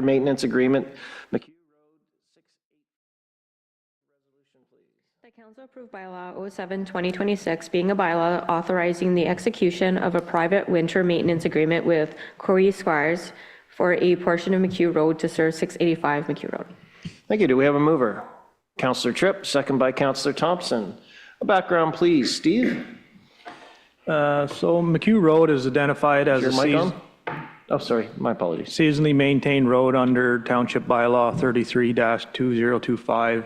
Maintenance Agreement. McHugh Road, 680. Resolution, please. The Council approved bylaw 07-2026 being a bylaw authorizing the execution of a private winter maintenance agreement with Corey Squires for a portion of McHugh Road to serve 685 McHugh Road. Thank you. Do we have a mover? Councillor Tripp, second by Councillor Thompson. A background, please. Steve? So McHugh Road is identified as Your a mic on? Oh, sorry. My apologies. seasonally maintained road under Township Bylaw 33-2025.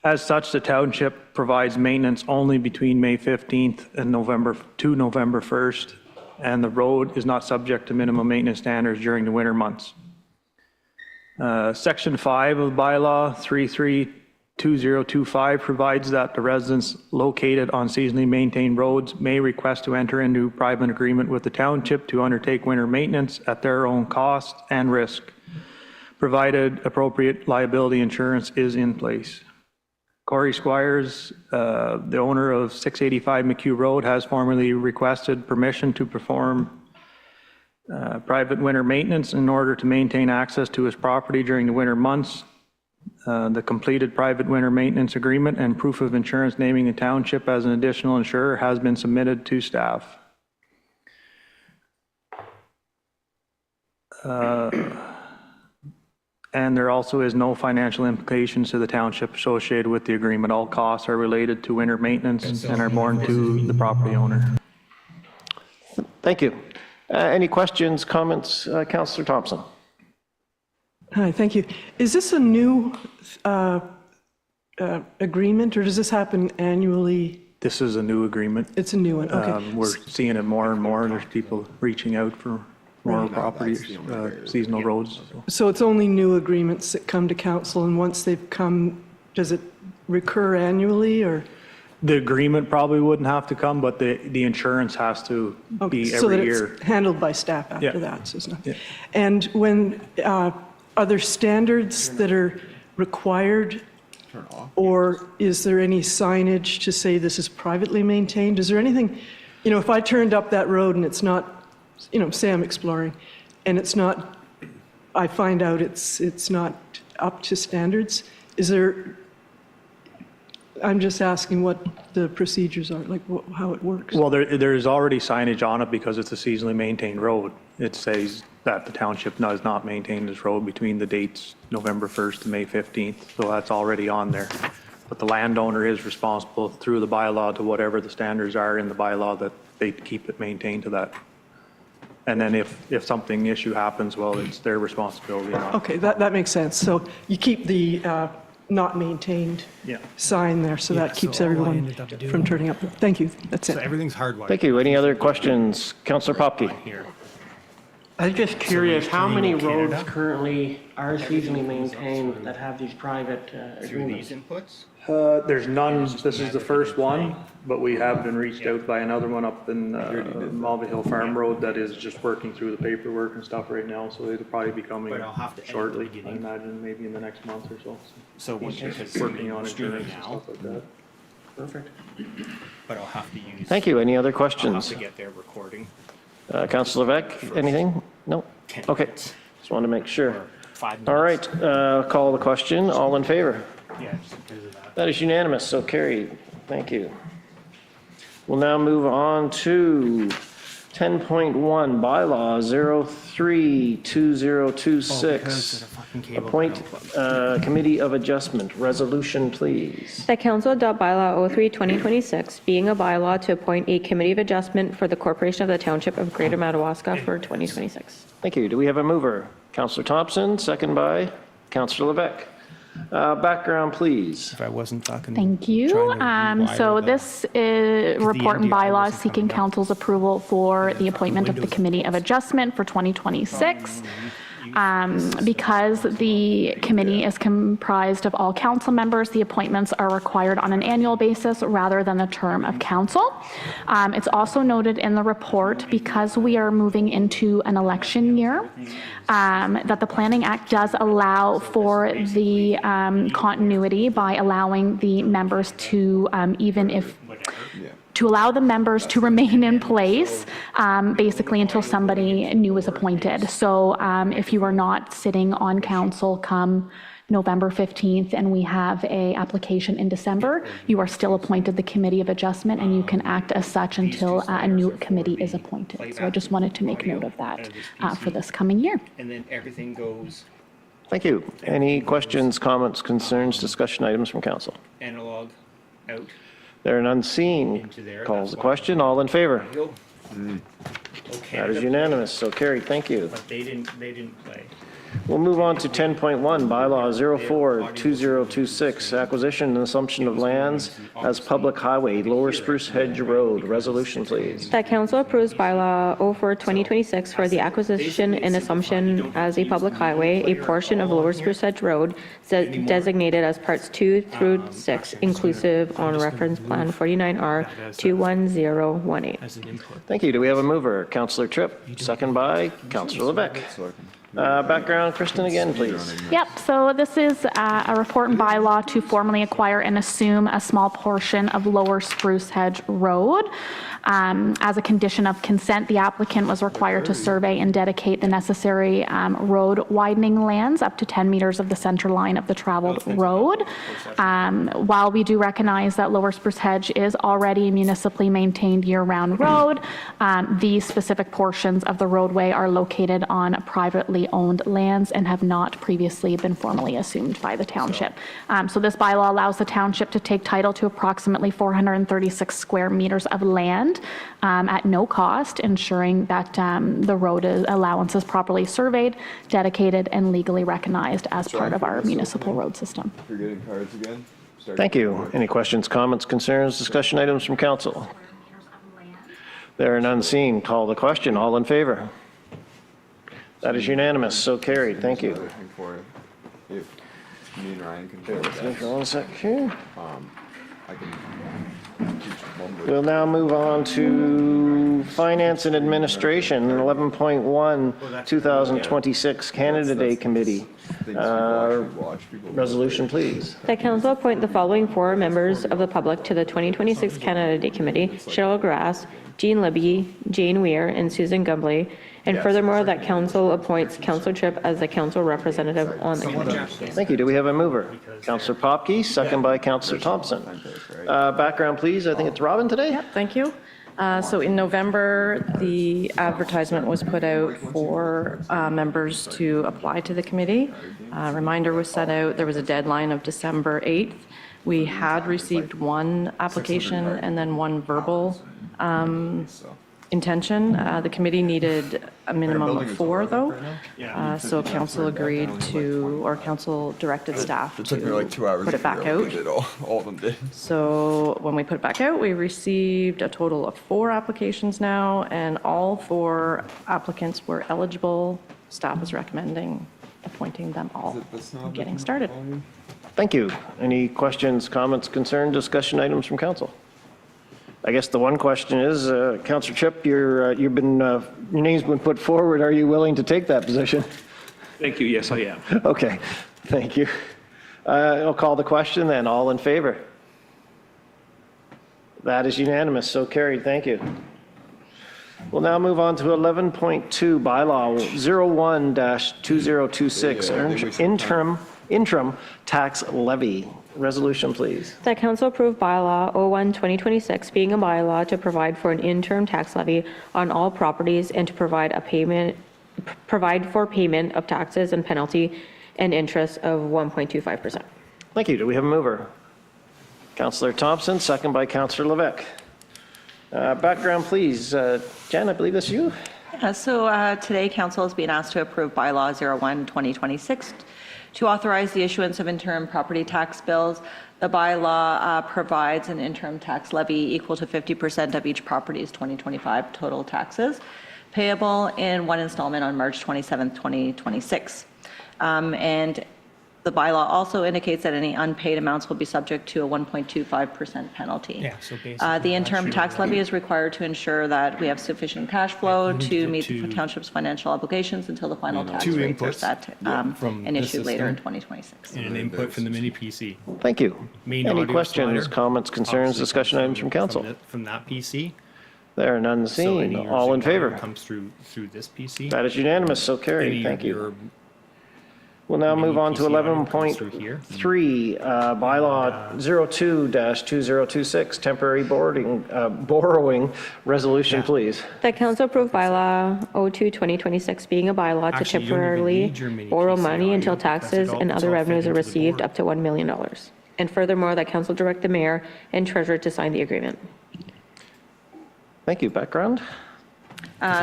As such, the township provides maintenance only between May 15th and November 1st, and the road is not subject to minimum maintenance standards during the winter months. Section 5 of bylaw 33-2025 provides that the residents located on seasonally maintained roads may request to enter into private agreement with the township to undertake winter maintenance at their own cost and risk, provided appropriate liability insurance is in place. Corey Squires, the owner of 685 McHugh Road, has formally requested permission to perform private winter maintenance in order to maintain access to his property during the winter months. The completed private winter maintenance agreement and proof of insurance naming the township as an additional insurer has been submitted to staff. And there also is no financial implications to the township associated with the agreement. All costs are related to winter maintenance and are borne to the property owner. Thank you. Any questions, comments? Councillor Thompson? Hi, thank you. Is this a new agreement, or does this happen annually? This is a new agreement. It's a new one, okay. We're seeing it more and more. There's people reaching out for more properties, seasonal roads. So it's only new agreements that come to council, and once they've come, does it recur annually, or? The agreement probably wouldn't have to come, but the insurance has to be so that every year. it's handled by staff after Yeah. that, so it's not. Yeah. And when, are there standards that are required, or is there any signage to say this is privately maintained? Is there anything, you know, if I turned up that road and it's not, you know, say I'm exploring, and it's not, I find out it's not up to standards, is there, I'm just asking what the procedures are, like how it works. Well, there is already signage on it because it's a seasonally maintained road. It says that the township does not maintain this road between the dates November 1st to May 15th, so that's already on there. But the landowner is responsible through the bylaw to whatever the standards are in the bylaw that they keep it maintained to that. And then if something issue happens, well, it's their responsibility. Not Okay, that makes sense. So you keep the not maintained sign there, so that keeps everyone from turning up. Thank you, that's it. So everything's hardwired. Thank you. Any other questions? Councillor Popke? I'm just curious, how many roads currently are seasonally maintained that have these private agreements? These inputs? There's none, this is the first one, but we have been reached out by another one up in Malva Hill Farm Road that is just working through the paperwork and stuff right now, so it'll probably be coming But I'll have to edit shortly, the I beginning. imagine, maybe in the next month or so. So once He's because working on streaming insurance and now, stuff like that. Perfect. but I'll have to use. Thank you. Any other I'll have questions? to get their recording. Councillor Levesque, anything? No? 10 Okay. minutes Just wanted to make sure. or 5 minutes. All right. Call the question. All in favor? Yeah, just because of that. That is unanimous, so carried. Thank you. We'll now move on to 10.1, bylaw 03-2026. Appoint Committee of Adjustment. Resolution, please. The Council adopt bylaw 03-2026 being a bylaw to appoint a committee of adjustment for the Corporation of the Township of Greater Madawaska for 2026. Thank you. Do we have a mover? Councillor Thompson, second by Councillor Levesque. Background, please. If I wasn't talking. Thank you. So this is report and NDI bylaws wasn't seeking coming up. council's approval for the appointment of the Committee of Adjustment for 2026. Because the committee is comprised of all council members, the appointments are required on an annual basis rather than the term of council. It's also noted in the report, because we are moving into an election year, that the Planning Act does allow for the continuity by allowing the members to, even if to allow the members to remain in place, basically until somebody new is appointed. So if you are not sitting on council come November 15th and we have a application in December, you are still appointed the Committee of Adjustment and you can act as such until a new committee is appointed. So I just wanted to make note of that for this coming year. And then everything goes Thank you. Any questions, comments, concerns, discussion items from council? analog out. There are none seen. Into there, Calls the that's why. question. All in favor? Go. That is unanimous, so carried. Thank you. But they didn't play. We'll move on to 10.1, bylaw 04-2026, acquisition and assumption of lands as public highway, Lower Spruce Hedge Road. Resolution, please. That council approves bylaw 04-2026 for the acquisition and assumption as a public highway, a portion of Lower Spruce Hedge Road designated as parts 2 through 6, inclusive on reference plan 49R 21018. Thank you. Do we have a mover? Councillor Tripp, second by Councillor Levesque. Background, Kristen, again, please. Yep, so this is a report and bylaw to formally acquire and assume a small portion of Lower Spruce Hedge Road. As a condition of consent, the applicant was required to survey and dedicate the necessary road widening lands up to 10 meters of the center line of the traveled road. While we do recognize that Lower Spruce Hedge is already a municipally maintained year-round road, these specific portions of the roadway are located on privately owned lands and have not previously been formally assumed by the township. So this bylaw allows the township to take title to approximately 436 square meters of land at no cost, ensuring that the road allowance is properly surveyed, dedicated, and legally recognized as part of our municipal road system. You're getting cards again? Thank you. Any questions, comments, concerns, discussion items from council? There are none seen. Call the question. All in favor? That is unanimous, so carried. Thank you. Looking for it. If me and Ryan can share that, For 1 sec here. I can teach mumbling. We'll now move on to Finance and Administration, 11.1, 2026 Canada Day Committee. Things people actually watch, people Resolution, please. That council appoint the following 4 members of the public to the 2026 Canada Day Committee: Cheryl Grass, Jean Libby, Jane Weir, and Susan Gumbley. And furthermore, that council appoints Councillor Tripp as the council representative on the committee. Thank you. Do we have a mover? Councillor Popke, second by Councillor Thompson. Background, please. I think it's Robin today? Yep, thank you. So in November, the advertisement was put out for members to apply to the committee. Reminder was sent out. There was a deadline of December 8th. We had received 1 application and then 1 verbal intention. The committee needed a minimum of 4, though. So council agreed to, or council directed staff It took me like 2 hours put to it back figure out out. what they did. All of them did. So when we put it back out, we received a total of 4 applications now, and all 4 applicants were eligible. Staff is recommending appointing them all, That's not and getting started. Thank you. Any questions, comments, concerns, discussion items from council? I guess the one question is, Councillor Tripp, your name's been put forward. Are you willing to take that position? Thank you, yes, I am. Okay, thank you. I'll call the question then. All in favor? That is unanimous, so carried. Thank you. We'll now move on to 11.2, bylaw 01-2026, interim tax levy. Resolution, please. That council approve bylaw 01-2026, being a bylaw to provide for an interim tax levy on all properties and to provide for payment of taxes and penalty and interest of 1.25%. Thank you. Do we have a mover? Councillor Thompson, second by Councillor Levesque. Background, please. Jen, I believe that's you. Yeah, so today council is being asked to approve bylaw 01-2026 to authorize the issuance of interim property tax bills. The bylaw provides an interim tax levy equal to 50% of each property's 2025 total taxes, payable in 1 installment on March 27th, 2026. And The bylaw also indicates that any unpaid amounts will be subject to a 1.25% penalty. Yeah, so basically. The interim tax levy is required to ensure that we have sufficient cash flow to meet the township's financial obligations until the final tax Two rates are inputs set from and the issued later in system. 2026. And an input from the mini PC. Thank you. Main Any audio questions, slider, comments, concerns, obviously discussion comes items from council? From that PC. There are none So seen. any of your All in signal favor? Comes through this PC. That is unanimous, so carried. Any Thank of you. your We'll now mini move on to PC audio comes through 11.3, here. bylaw 02-2026, temporary borrowing resolution, please. That council approve bylaw 02-2026 being a bylaw to Actually, you don't even temporarily need your mini borrow PC money until audio because taxes it's and all other fed revenues are into the received board. up to $1 million. And furthermore, that council direct the mayor and treasurer to sign the agreement. Thank you. Background?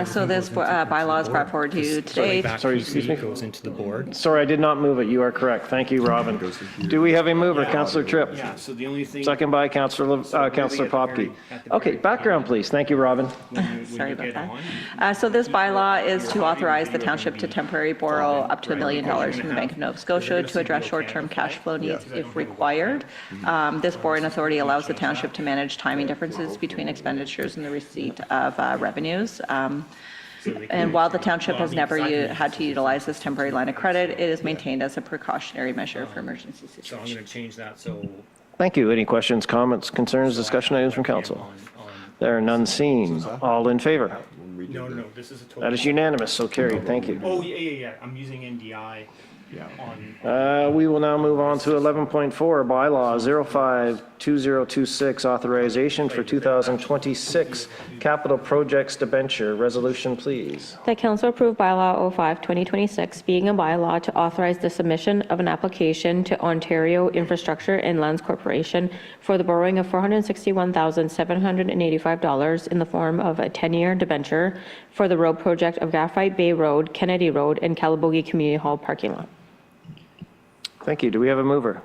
So this bylaw is brought forward to you today. Back Sorry, PC excuse me? Goes into the board. Sorry, I did not move it. You are correct. Thank you, Robin. Do we have a mover? Councillor Tripp. Yeah, so the only thing. Second by Councillor Popke. Okay, background, please. Thank you, Robin. Sorry about that. So this bylaw is to authorize the township to temporarily borrow up to $1 million from the Bank of Nova Scotia to address short-term cash flow needs if required. This borrowing authority allows the township to manage timing differences between expenditures and the receipt of revenues. And while the township has never had to utilize this temporary line of credit, it is maintained as a precautionary measure for emergency So I'm situations. going to change that, so. Thank you. Any questions, comments, concerns, discussion items from council? on- There are none seen. All in favor? No, this is a total. That is unanimous, so carried. Thank you. Oh, yeah. I'm using NDI on. We will now move on to 11.4, bylaw 05-2026, authorization for 2026 capital projects debenture. Resolution, please. That council approve bylaw 05-2026 being a bylaw to authorize the submission of an application to Ontario Infrastructure and Lands Corporation for the borrowing of $461,785 in the form of a 10-year debenture for the road project of Graphite Bay Road, Kennedy Road, and Calabogie Community Hall parking lot. Thank you. Do we have a mover?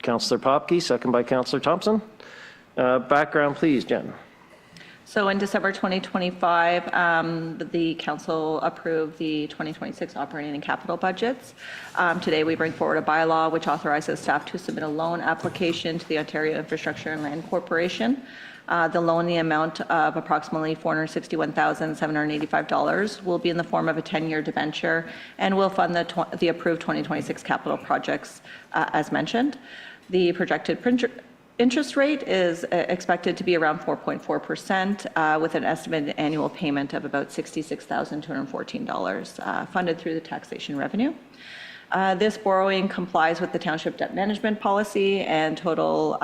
Councillor Popke, second by Councillor Thompson. Background, please, Jen. So in December 2025, the council approved the 2026 operating and capital budgets. Today, we bring forward a bylaw which authorizes staff to submit a loan application to the Ontario Infrastructure and Land Corporation. The loan, the amount of approximately $461,785 will be in the form of a 10-year debenture and will fund the approved 2026 capital projects as mentioned. The projected interest rate is expected to be around 4.4% with an estimated annual payment of about $66,214 funded through the taxation revenue. This borrowing complies with the township debt management policy, and total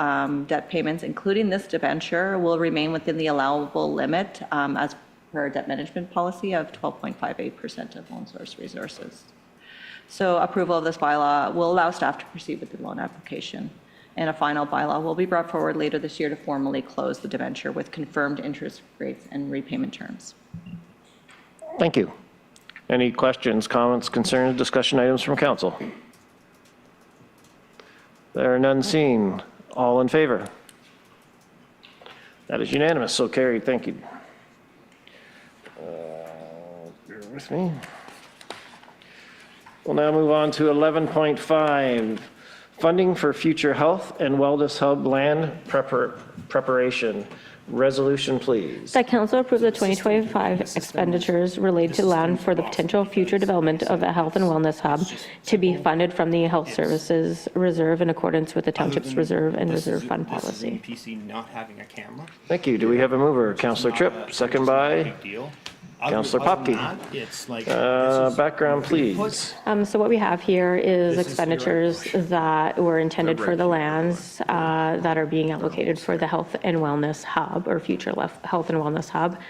debt payments, including this debenture, will remain within the allowable limit as per our debt management policy of 12.58% of loan source resources. So approval of this bylaw will allow staff to proceed with the loan application. And a final bylaw will be brought forward later this year to formally close the debenture with confirmed interest rates and repayment terms. Thank you. Any questions, comments, concerns, discussion items from council? There are none seen. All in favor? That is unanimous, so carried. Thank you. Bear with me. We'll now move on to 11.5, funding for future health and wellness hub land preparation. Resolution, please. That council approve the 2025 expenditures related to land for the potential future development of a health and wellness hub to be funded from the health services reserve in accordance with the township's reserve and reserve fund policy. PC not having a camera. Thank you. Do we have a mover? Councillor Tripp, second by Big deal. Councillor Other than Popke. that, It's like. Background, please. So what we have here is This is expenditures that were intended for the lands that are being allocated for the health and wellness hub or future health and wellness hub.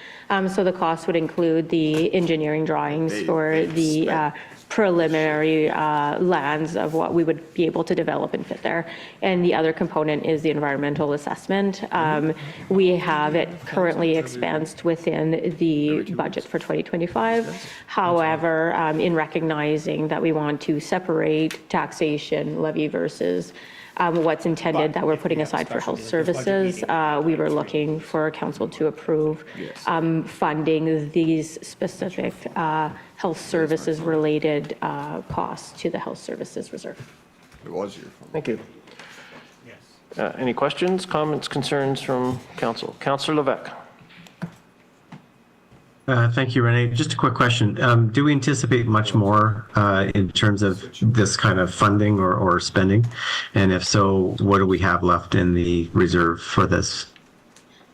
So the cost would include the engineering drawings for the preliminary lands of what we would be able to develop and fit there. And the other component is the environmental assessment. We have it currently expensed within the budget for 2025. However, in recognizing that we want to separate taxation levy versus what's intended that we're putting aside for health services, we were looking for council to approve funding these specific health services related costs to the health services reserve. It was your phone. Thank you. Yes. Any questions, comments, concerns from council? Councillor Levesque. Thank you, Renee. Just a quick question. Do we anticipate much more in terms of this kind of funding or spending? And if so, what do we have left in the reserve for this?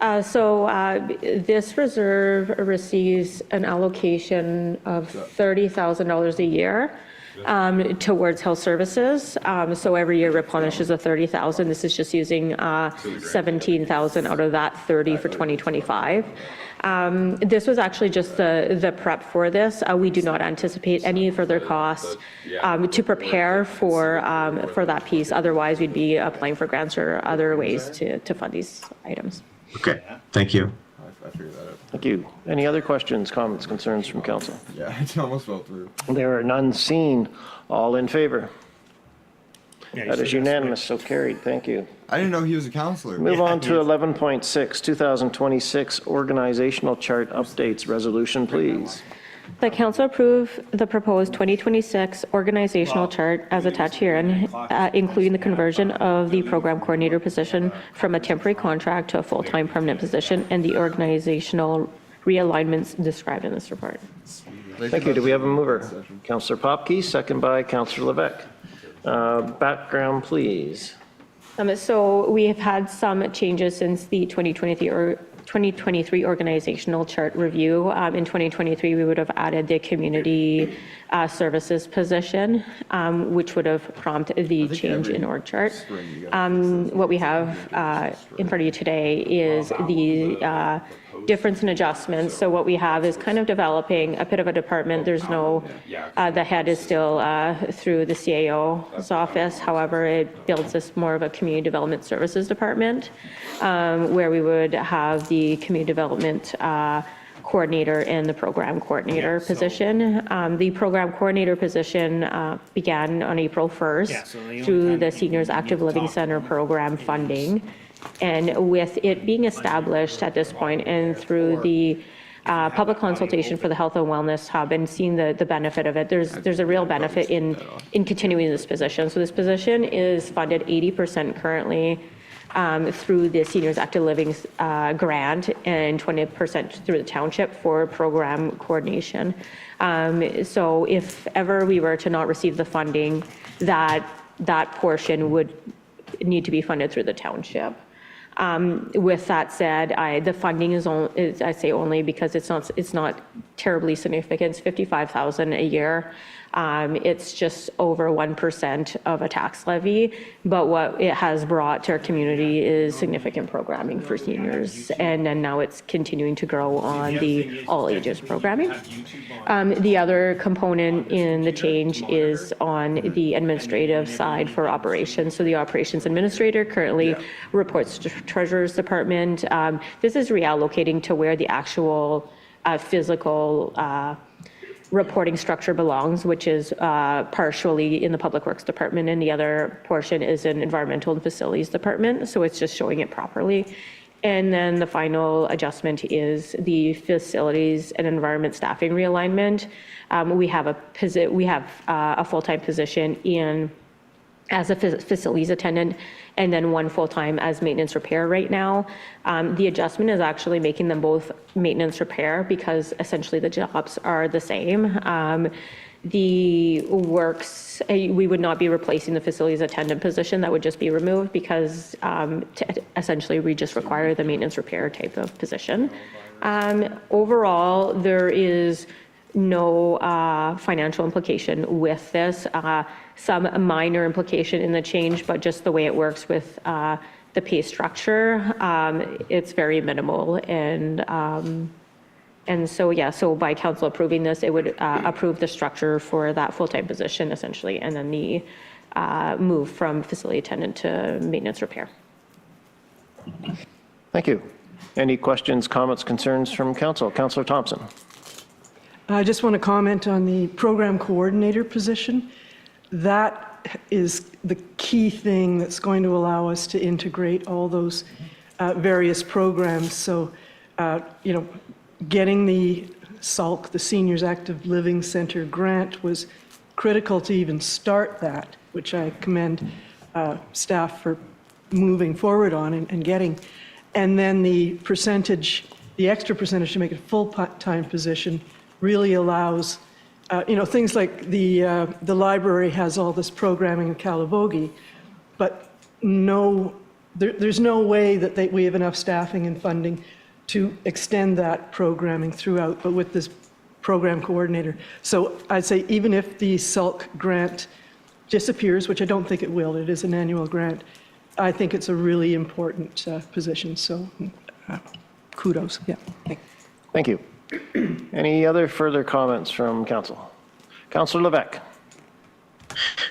This reserve receives an allocation of $30,000 a year towards health services. So every year replenishes a $30,000. This is just using $17,000 out of that 30 for 2025. This was actually just the prep for this. We do not anticipate any further costs to prepare for that piece. Otherwise, we'd be applying for grants or other ways to fund these items. Okay, thank you. I figured that out. Thank you. Any other questions, comments, concerns from council? Yeah, it almost fell through. There are none seen. All in favor? Yeah, you That is still gotta unanimous, so carried. Thank you. I didn't know he was a counselor. Move on to 11.6, 2026 Organizational Chart Updates Resolution, please. The council approve the proposed 2026 organizational chart as attached herein, including the conversion of the program coordinator position from a temporary contract to a full-time permanent position and the organizational realignments described in this report. Thank you. Do we have a mover? Councillor Popke, second by Councillor Levesque. Background, please. So we have had some changes since the 2023 organizational chart review. In 2023, we would have added the community services position, which would have prompted the change in org chart. What we have in front of you today is the difference in adjustments. So what we have is kind of developing a bit of a department. There's no, the head is still through the CAO's office. However, it builds us more of a community development services department, where we would have the community development coordinator and the program coordinator position. The program coordinator position began on April 1st through the Seniors Active Living Center program funding. And with it being established at this point and through the public consultation for the Health and Wellness Hub and seeing the benefit of it, there's a real benefit in continuing this position. So this position is funded 80% currently through the Seniors Active Living grant and 20% through the Township for program coordination. So if ever we were to not receive the funding, that portion would need to be funded through the Township. With that said, the funding is only, I say only because it's not terribly significant. It's $55,000 a year. It's just over 1% of a tax levy, but what it has brought to our community is significant programming for seniors, and then now it's continuing to grow on the all ages programming. The other component in the change is on the administrative side for operations. So the operations administrator currently reports to Treasurer's Department. This is reallocating to where the actual physical reporting structure belongs, which is partially in the Public Works Department, and the other portion is in Environmental and Facilities Department. So it's just showing it properly. And then the final adjustment is the Facilities and Environment staffing realignment. We have a full-time position as a facilities attendant, and then one full-time as maintenance repair right now. The adjustment is actually making them both maintenance repair because essentially the jobs are the same. The works, we would not be replacing the facilities attendant position. That would just be removed because essentially we just require the maintenance repair type of position. Overall, there is no financial implication with this. Some minor implication in the change, but just the way it works with the pay structure, it's very minimal. And so, yeah, so by council approving this, it would approve the structure for that full-time position essentially, and then the move from facility attendant to maintenance repair. Thank you. Any questions, comments, concerns from council? Councillor Thompson. I just want to comment on the program coordinator position. That is the key thing that's going to allow us to integrate all those various programs. So, getting the SALC, the Seniors Active Living Center grant, was critical to even start that, which I commend staff for moving forward on and getting. And then the percentage, the extra percentage to make it a full-time position really allows, things like the library has all this programming in Calabogie, but there's no way that we have enough staffing and funding to extend that programming throughout, but with this program coordinator. So I'd say even if the SELC grant disappears, which I don't think it will, it is an annual grant, I think it's a really important position. So kudos. Yeah. Thank you. Any other further comments from council? Councillor Levesque.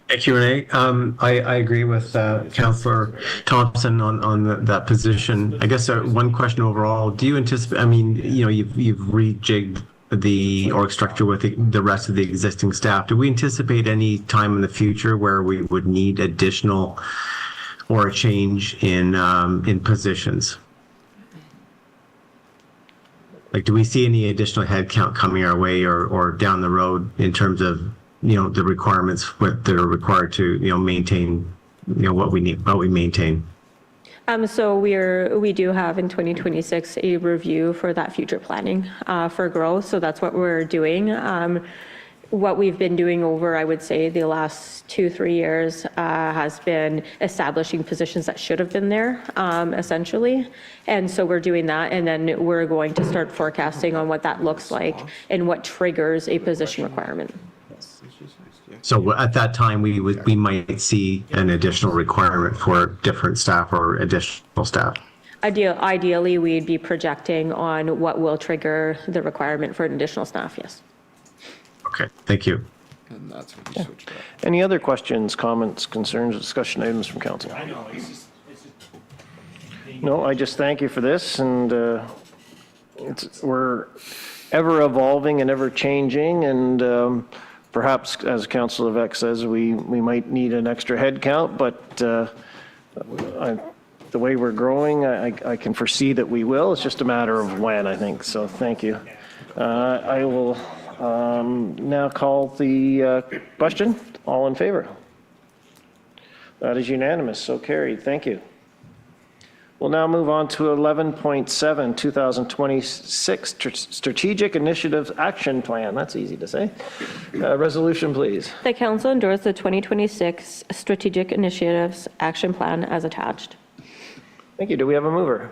Thank you, Renee. I agree with Councillor Thompson on that position. I guess one question overall, do you anticipate, you've rejigged the org structure with the rest of the existing staff. Do we anticipate any time in the future where we would need additional or a change in positions? Like, do we see any additional headcount coming our way or down the road in terms of the requirements that are required to maintain what we maintain? So we do have in 2026 a review for that future planning for growth. So that's what we're doing. What we've been doing over, I would say, the last 2-3 years has been establishing positions that should have been there, essentially. And so we're doing that, and then we're going to start forecasting on what that looks like and what triggers a position requirement. So at that time, we might see an additional requirement for different staff or additional staff. Ideally, we'd be projecting on what will trigger the requirement for an additional staff, yes. Okay, thank you. And that's when you switch back. Any other questions, comments, concerns, discussion items from council? No, I just thank you for this, and we're ever evolving and ever changing, and perhaps, as Councillor Levesque says, we might need an extra head count, but the way we're growing, I can foresee that we will. It's just a matter of when, I think. So thank you. I will now call the question. All in favor? That is unanimous. So carried. Thank you. We'll now move on to 11.7, 2026 Strategic Initiatives Action Plan. That's easy to say. Resolution, please. The council endorsed the 2026 Strategic Initiatives Action Plan as attached. Thank you. Do we have a mover?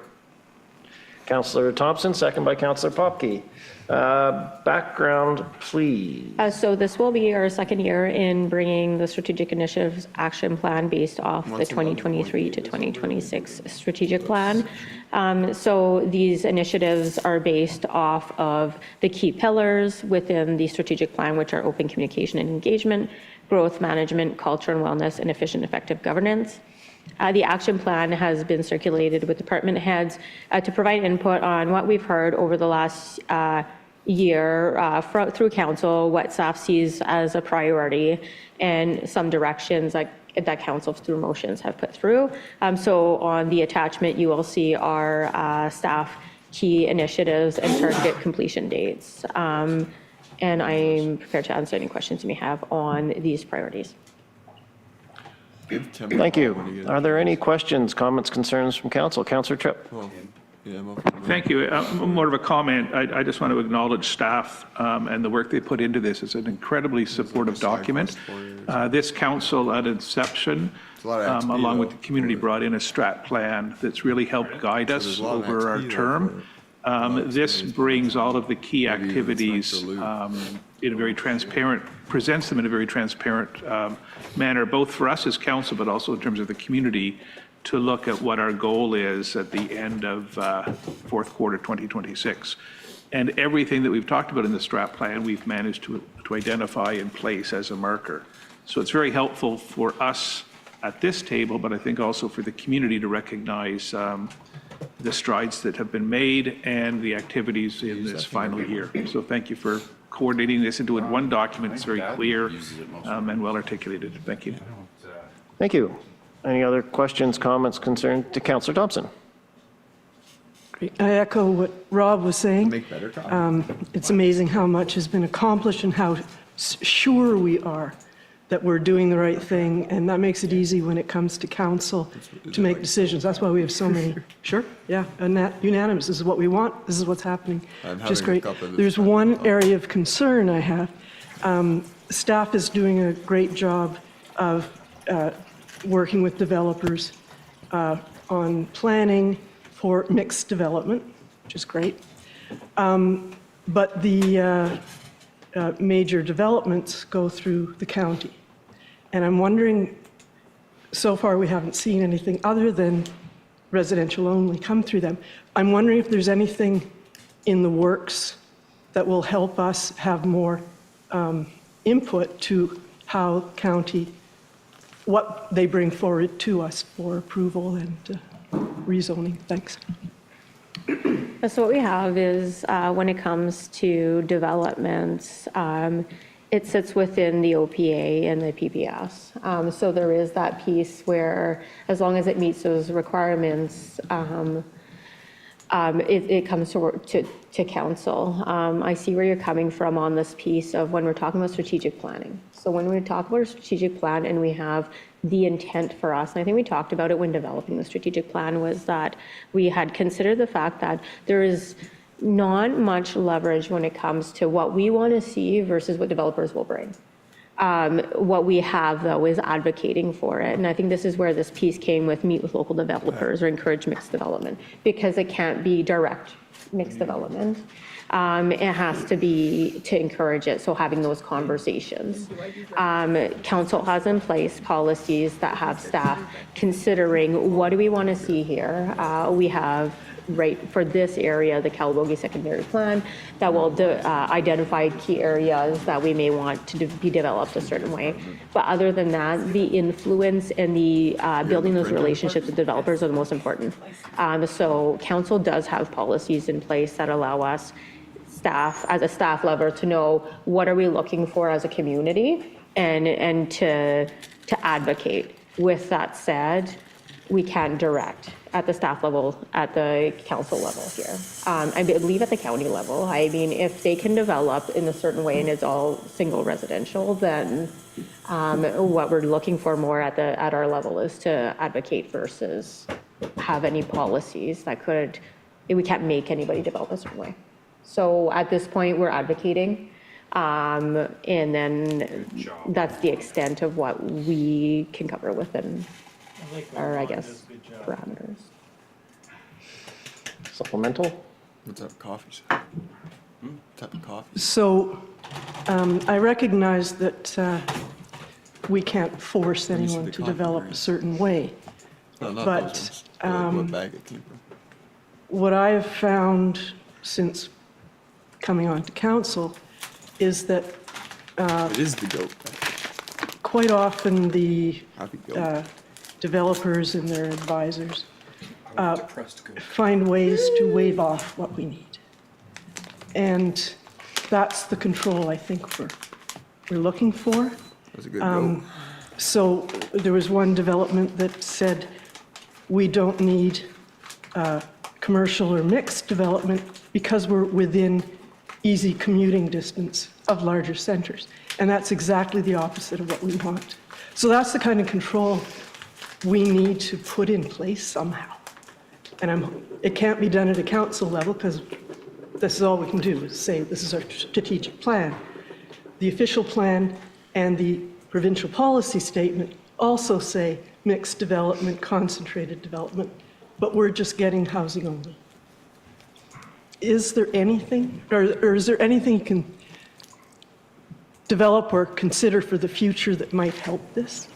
Councillor Thompson, second by Councillor Popke. Background, please. So this will be our second year in bringing the Strategic Initiatives Action Plan based off the 2023 to 2026 strategic plan. So these initiatives are based off of the key pillars within the strategic plan, which are open communication and engagement, growth management, culture and wellness, and efficient, effective governance. The action plan has been circulated with department heads to provide input on what we've heard over the last year through council, what staff sees as a priority, and some directions that council through motions have put through. So on the attachment, you will see our staff key initiatives and target completion dates. And I'm prepared to answer any questions you may have on these priorities. Thank you. Are there any questions, comments, concerns from council? Councillor Tripp. Thank you. More of a comment. I just want to acknowledge staff and the work they put into this. It's an incredibly supportive document. This council at inception, along with the community, brought in a strat plan that's really helped guide us over our term. This brings all of the key activities in a very transparent, presents them in a very transparent manner, both for us as council, but also in terms of the community, to look at what our goal is at the end of fourth quarter 2026. And everything that we've talked about in the strat plan, we've managed to identify and place as a marker. So it's very helpful for us at this table, but I think also for the community to recognize the strides that have been made and the activities in this final year. So thank you for coordinating this into one document. It's very clear and well articulated. Thank you. Thank you. Any other questions, comments, concerns to Councillor Thompson? I echo what Rob was saying. It's amazing how much has been accomplished and how sure we are that we're doing the right thing, and that makes it easy when it comes to council to make decisions. That's why we have so many. Sure, yeah, and that unanimous. This is what we want. This is what's happening, which is great. There's one area of concern I have. Staff is doing a great job of working with developers on planning for mixed development, which is great. But the major developments go through the county. And I'm wondering, so far we haven't seen anything other than residential only come through them. I'm wondering if there's anything in the works that will help us have more input to how county, what they bring forward to us for approval and rezoning. Thanks. So what we have is, when it comes to developments, it sits within the OPA and the PPS. So there is that piece where, as long as it meets those requirements, it comes to council. I see where you're coming from on this piece of when we're talking about strategic planning. So when we talk about a strategic plan and we have the intent for us, and I think we talked about it when developing the strategic plan, was that we had considered the fact that there is not much leverage when it comes to what we want to see versus what developers will bring. What we have, though, is advocating for it. And I think this is where this piece came with meet with local developers or encourage mixed development, because it can't be direct mixed development. It has to be to encourage it, so having those conversations. Council has in place policies that have staff considering what do we want to see here. We have, right, for this area, the Calabogie secondary plan that will identify key areas that we may want to be developed a certain way. But other than that, the influence and the building those relationships with developers are the most important. So council does have policies in place that allow us staff, as a staff level, to know what are we looking for as a community and to advocate. With that said, we can direct at the staff level, at the council level here. I believe at the county level. I mean, if they can develop in a certain way and it's all single residential, then what we're looking for more at our level is to advocate versus have any policies that could, we can't make anybody develop a certain way. So at this point, we're advocating, and then that's the extent of what we can cover within our, I guess, parameters. Supplemental? What's up, coffee? What type of coffee? So I recognize that we can't force anyone to develop a certain way. No, not But, those ones. What bag it came from. What I have found since coming on to council is that It is the goat bag. quite often the Happy goat. developers and their advisors find ways to waive off what we need. And that's the control I think we're looking for. That's a good goat. So there was one development that said we don't need commercial or mixed development because we're within easy commuting distance of larger centers. And that's exactly the opposite of what we want. So that's the kind of control we need to put in place somehow. And it can't be done at a council level because this is all we can do is say this is our strategic plan. The official plan and the provincial policy statement also say mixed development, concentrated development, but we're just getting housing only. Is there anything, or is there anything you can develop or consider for the future that might help this?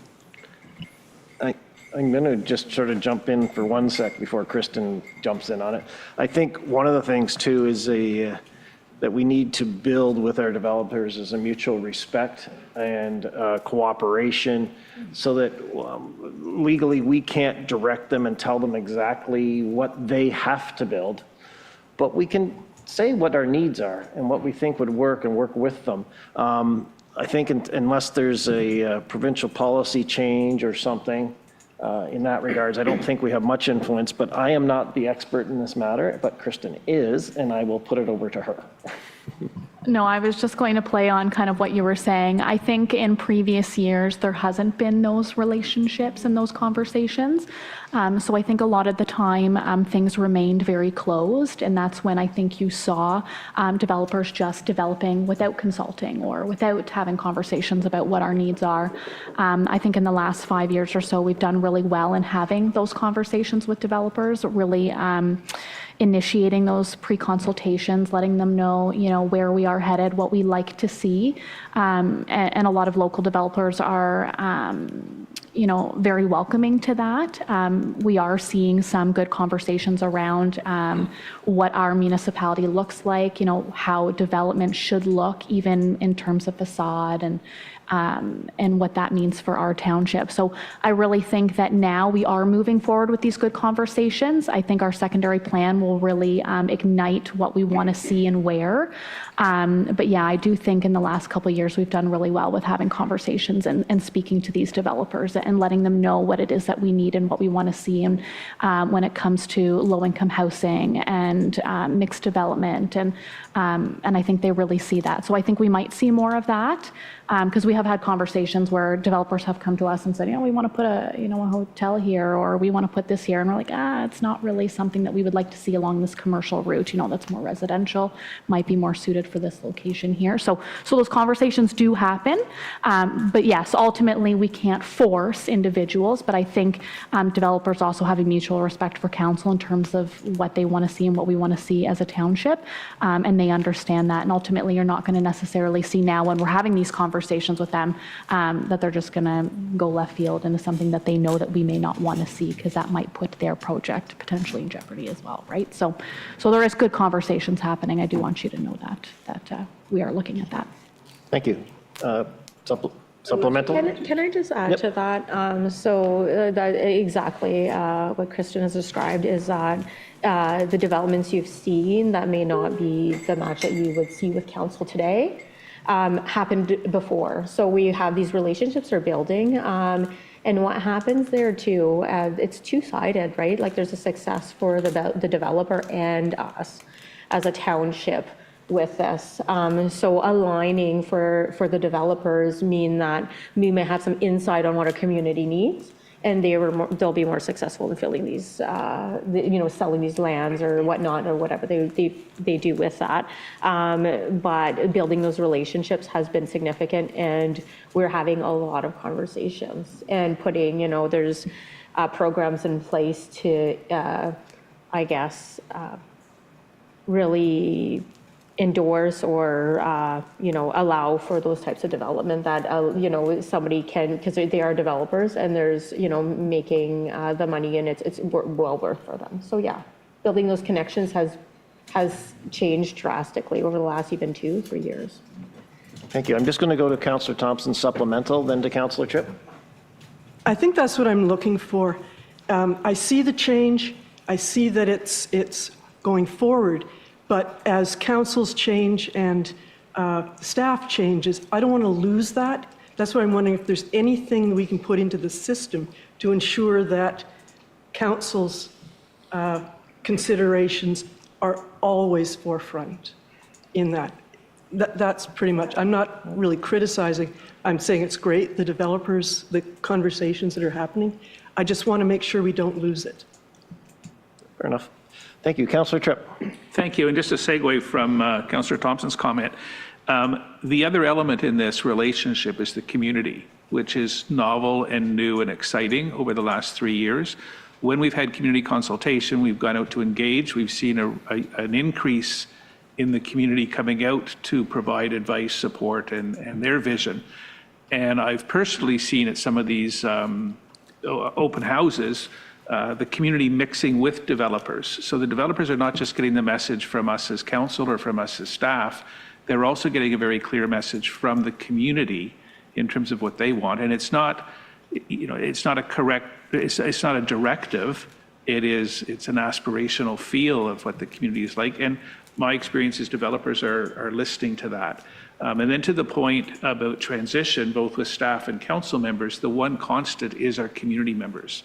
I'm going to just sort of jump in for 1 sec before Kristen jumps in on it. I think one of the things too is that we need to build with our developers is a mutual respect and cooperation so that legally we can't direct them and tell them exactly what they have to build, but we can say what our needs are and what we think would work and work with them. I think unless there's a provincial policy change or something, in that regards, I don't think we have much influence, but I am not the expert in this matter, but Kristen is, and I will put it over to her. No, I was just going to play on kind of what you were saying. I think in previous years, there hasn't been those relationships and those conversations. So I think a lot of the time, things remained very closed, and that's when I think you saw developers just developing without consulting or without having conversations about what our needs are. I think in the last 5 years or so, we've done really well in having those conversations with developers, really initiating those pre-consultations, letting them know, where we are headed, what we like to see. And a lot of local developers are, very welcoming to that. We are seeing some good conversations around what our municipality looks like, how development should look, even in terms of facade and what that means for our township. So I really think that now we are moving forward with these good conversations. I think our secondary plan will really ignite what we want to see and where. But yeah, I do think in the last couple of years, we've done really well with having conversations and speaking to these developers and letting them know what it is that we need and what we want to see. And when it comes to low-income housing and mixed development, and I think they really see that. So I think we might see more of that. Because we have had conversations where developers have come to us and said, we want to put a hotel here, or we want to put this here. And we're like, it's not really something that we would like to see along this commercial route, that's more residential, might be more suited for this location here. So those conversations do happen. But yes, ultimately we can't force individuals, but I think developers also have a mutual respect for council in terms of what they want to see and what we want to see as a township. And they understand that. And ultimately you're not going to necessarily see now when we're having these conversations with them that they're just going to go left field into something that they know that we may not want to see, because that might put their project potentially in jeopardy as well, right? So there is good conversations happening. I do want you to know that we are looking at that. Thank you. Supplemental? Can I just add to that? That exactly what Kristen has described is that the developments you've seen that may not be the match that you would see with council today happened before. So we have these relationships are building. And what happens there too, it's two-sided, right? Like there's a success for the developer and us as a township with this. So aligning for the developers mean that we may have some insight on what our community needs, and they'll be more successful in filling these, selling these lands or whatnot, or whatever they do with that. But building those relationships has been significant, and we're having a lot of conversations and putting, there's programs in place to, really endorse or, allow for those types of development that, somebody can, because they are developers and there's, making the money, and it's well worth for them. So yeah, building those connections has changed drastically over the last even 2-3 years. Thank you. I'm just going to go to Councillor Thompson's supplemental, then to Councillor Tripp. I think that's what I'm looking for. I see the change. I see that it's going forward. But as councils change and staff changes, I don't want to lose that. That's why I'm wondering if there's anything we can put into the system to ensure that council's considerations are always forefront in that. That's pretty much, I'm not really criticizing. I'm saying it's great, the developers, the conversations that are happening. I just want to make sure we don't lose it. Fair enough. Thank you. Councillor Tripp. Thank you. And just a segue from Councillor Thompson's comment, the other element in this relationship is the community, which is novel and new and exciting over the last 3 years. When we've had community consultation, we've gone out to engage. We've seen an increase in the community coming out to provide advice, support, and their vision. And I've personally seen at some of these open houses, the community mixing with developers. So the developers are not just getting the message from us as council or from us as staff, they're also getting a very clear message from the community in terms of what they want. And it's not, it's not a directive, it's an aspirational feel of what the community is like. And my experience is developers are listening to that. And then to the point about transition, both with staff and council members, the one constant is our community members.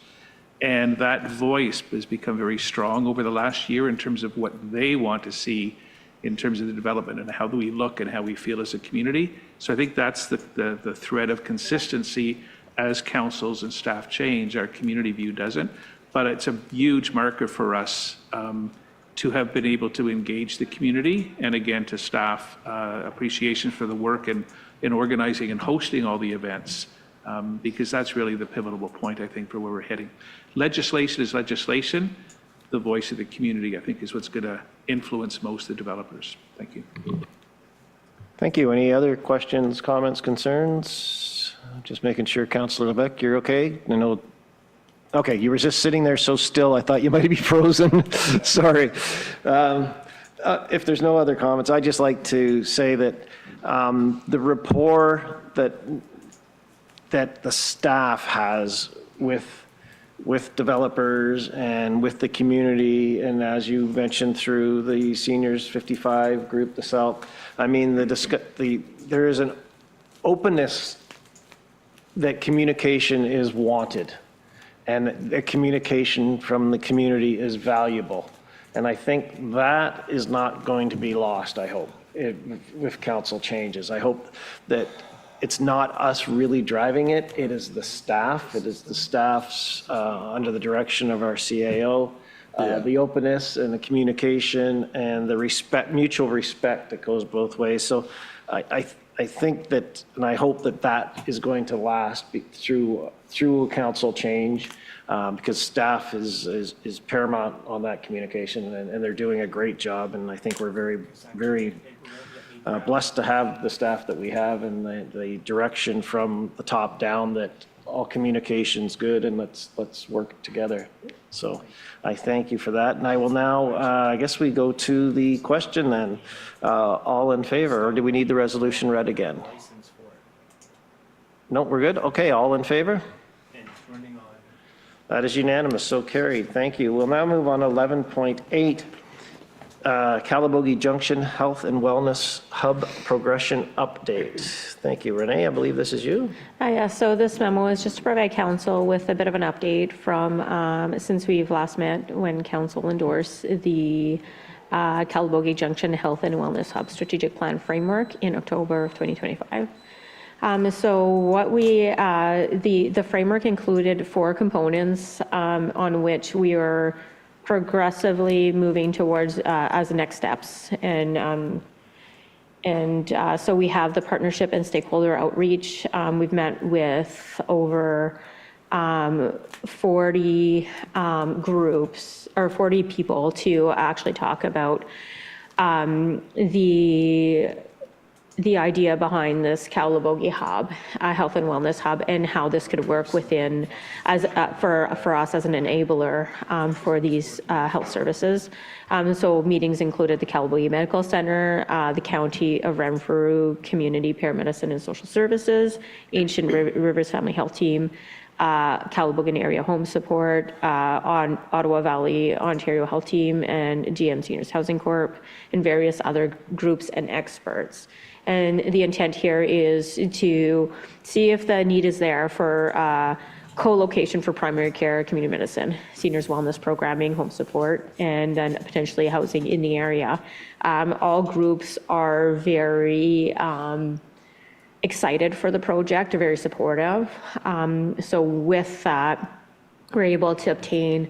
And that voice has become very strong over the last year in terms of what they want to see in terms of the development and how do we look and how we feel as a community. So I think that's the thread of consistency. As councils and staff change, our community view doesn't. But it's a huge marker for us to have been able to engage the community, and again, to staff, appreciation for the work in organizing and hosting all the events, because that's really the pivotal point, I think, for where we're heading. Legislation is legislation. The voice of the community, I think, is what's going to influence most of the developers. Thank you. Thank you. Any other questions, comments, concerns? Just making sure, Councillor Lebec, you're okay? I know. Okay, you were just sitting there so still, I thought you might be frozen. Sorry. If there's no other comments, I'd just like to say that the rapport that the staff has with developers and with the community, and as you mentioned through the Seniors 55 group, the SALT, I mean, there is an openness that communication is wanted, and the communication from the community is valuable. And I think that is not going to be lost, I hope, if council changes. I hope that it's not us really driving it. It is the staff. It is the staff's, under the direction of our CAO, the openness and the communication and the respect, mutual respect that goes both ways. So I think that, and I hope that that is going to last through council change, because staff is paramount on that communication, and they're doing a great job. And I think we're very, very blessed to have the staff that we have, and the direction from the top down that all communication's good, and let's work together. So I thank you for that. And I will now, I guess we go to the question then. All in favor, or do we need the resolution read again? No, we're good? Okay, all in favor? That is unanimous, so carried. Thank you. We'll now move on to 11.8. Calabogie Junction Health and Wellness Hub Progression Update. Thank you, Renee. I believe this is you. Yeah, so this memo is just to provide council with a bit of an update from since we've last met, when council endorsed the Calabogie Junction Health and Wellness Hub Strategic Plan Framework in October of 2025. So what the framework included 4 components on which we are progressively moving towards as next steps. And so we have the partnership and stakeholder outreach. We've met with over 40 groups or 40 people to actually talk about the idea behind this Calabogie hub, health and wellness hub, and how this could work within as for us as an enabler for these health services. So meetings included the Calabogie Medical Center, the County of Renfrew Community Paramedicine and Social Services, Ancient Rivers Family Health Team, Calabogie Area Home Support, on Ottawa Valley Ontario Health Team, and GM Seniors Housing Corp, and various other groups and experts. And the intent here is to see if the need is there for co-location for primary care, community medicine, seniors wellness programming, home support, and then potentially housing in the area. All groups are very excited for the project, are very supportive. So with that, we're able to obtain,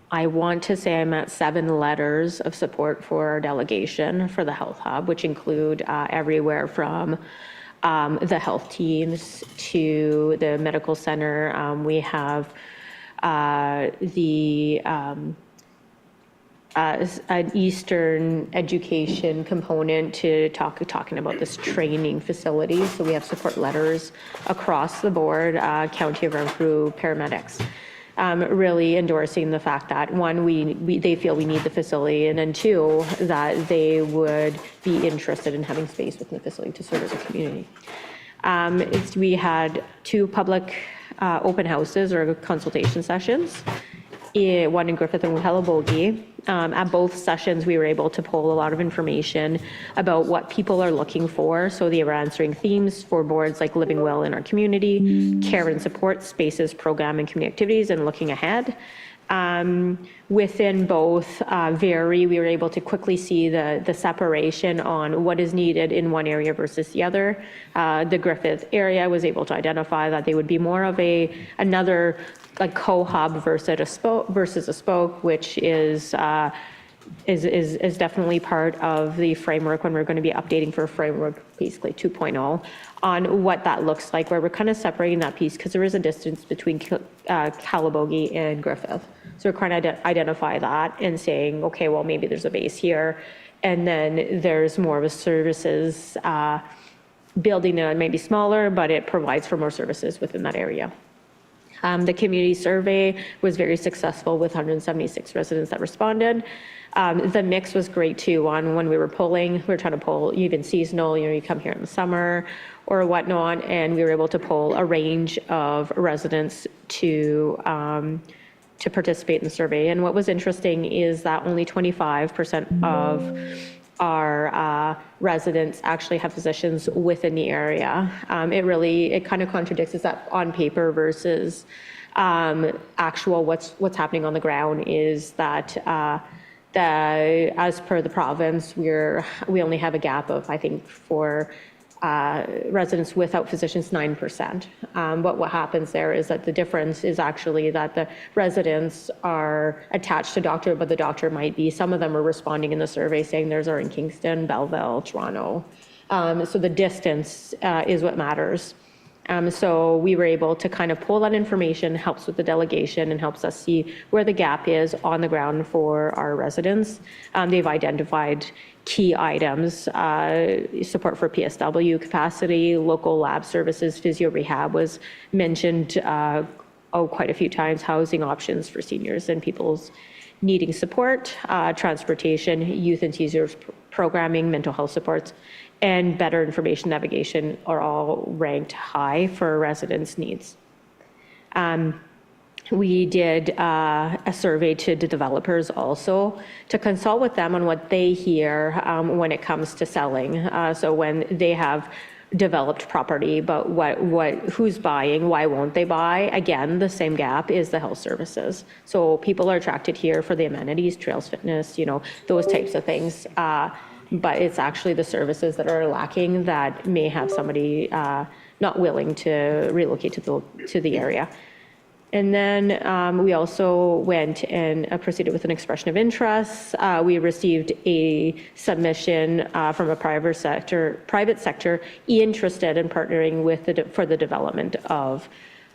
I want to say I'm at 7 letters of support for our delegation for the health hub, which include everywhere from the health teams to the medical center. We have an Eastern education component to talking about this training facility. So we have support letters across the board, County of Renfrew paramedics. Really endorsing the fact that, one, they feel we need the facility, and then 2, that they would be interested in having space within the facility to serve as a community. We had 2 public open houses or consultation sessions, one in Griffith and Calabogie. At both sessions, we were able to pull a lot of information about what people are looking for. So they were answering themes for boards like living well in our community, care and support spaces, program and community activities, and looking ahead. Within both vary. We were able to quickly see the separation on what is needed in one area versus the other. The Griffith area was able to identify that they would be more of another like co-hub versus a spoke, which is definitely part of the framework when we're going to be updating for framework basically 2.0 on what that looks like, where we're kind of separating that piece because there is a distance between Calabogie and Griffith. So we're trying to identify that and saying, okay, well, maybe there's a base here. And then there's more of a services building that may be smaller, but it provides for more services within that area. The community survey was very successful with 176 residents that responded. The mix was great too on when we were polling. We were trying to poll even seasonal, you come here in the summer or whatnot, and we were able to poll a range of residents to participate in the survey. And what was interesting is that only 25% of our residents actually have physicians within the area. It kind of contradicts is that on paper versus actual what's happening on the ground is that as per the province, we only have a gap of, I think, for residents without physicians, 9%. But what happens there is that the difference is actually that the residents are attached to doctor, but the doctor might be, some of them are responding in the survey saying theirs are in Kingston, Belleville, Toronto. So the distance is what matters. So we were able to kind of pull that information, helps with the delegation and helps us see where the gap is on the ground for our residents. They've identified key items, support for PSW capacity, local lab services, physio rehab was mentioned quite a few times, housing options for seniors and people's needing support, transportation, youth and teasers programming, mental health supports, and better information navigation are all ranked high for residents' needs. We did a survey to the developers also to consult with them on what they hear when it comes to selling. So when they have developed property, but who's buying, why won't they buy? Again, the same gap is the health services. So people are attracted here for the amenities, trails, fitness, those types of things. But it's actually the services that are lacking that may have somebody not willing to relocate to the area. And then we also went and proceeded with an expression of interest. We received a submission from a private sector interested in partnering for the development of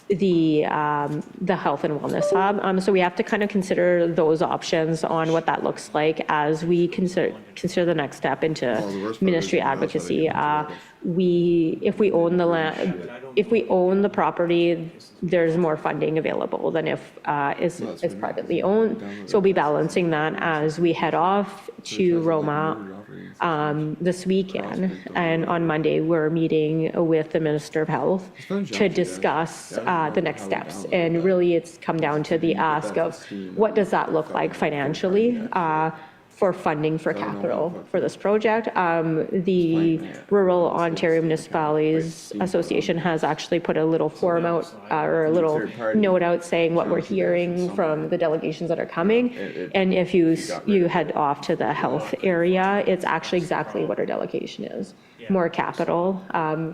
the health and wellness hub. So we have to kind of consider those options on what that looks like as we consider the next step into ministry advocacy. If we own the land, if we own the property, there's more funding available than if it's privately owned. So we'll be balancing that as we head off to Roma this weekend. And on Monday, we're meeting with the Minister of Health to discuss the next steps. And really, it's come down to the ask of what does that look like financially for funding for capital for this project. The Rural Ontario Municipalities Association has actually put a little form out or a little note out saying what we're hearing from the delegations that are coming. And if you head off to the health area, it's actually exactly what our delegation is. More capital